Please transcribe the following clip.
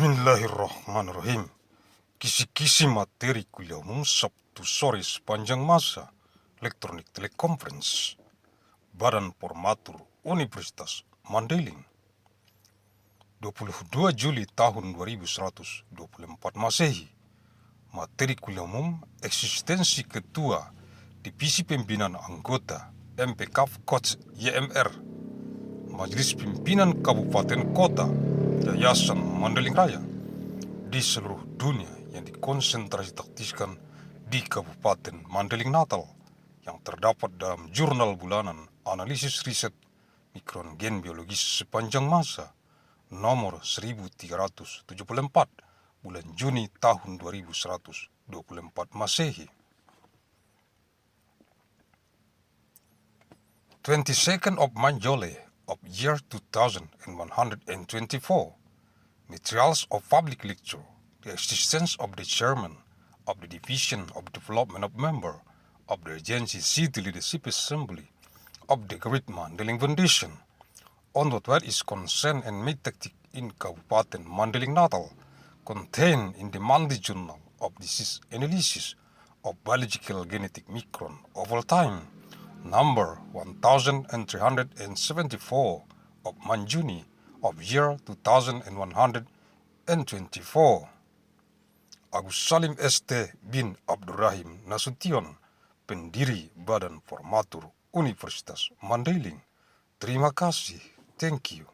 Bismillahirrahmanirrahim. Kisi-kisi materi kuliah umum Sabtu sore sepanjang masa. Elektronik Teleconference. Badan Formatur Universitas Mandailing. 22 Juli tahun 2124 Masehi. Materi kuliah umum Eksistensi Ketua Divisi Pembinaan Anggota MPKab Kot YMR Majelis Pimpinan Kabupaten Kota Yayasan Mandailing Raya di seluruh dunia yang dikonsentrasitaktiskan di Kabupaten Mandailing Natal yang terdapat dalam Jurnal Bulanan, Analisis, Riset, Mikron gen Biologis Sepanjang Masa Nomor 1374 bulan Juni tahun 2124 Masehi. 22nd of Juli of year 2124. Materials of public lecture. The existence of the chairman of the Division of Development of Member of the Regency City Leadership Assembly of the Great Mandailing Foundation on what is concerned and made tactic in Kabupaten Mandailing Natal, contained in the monthly Journal of Disease Analysis of Biological Genetic Micron of all time, number 1374 of Juni of year 2124. Agus Salim ST bin Abdurrahim Nasution, pendiri Badan Formatur Universitas Mandailing. Terima kasih. Thank you.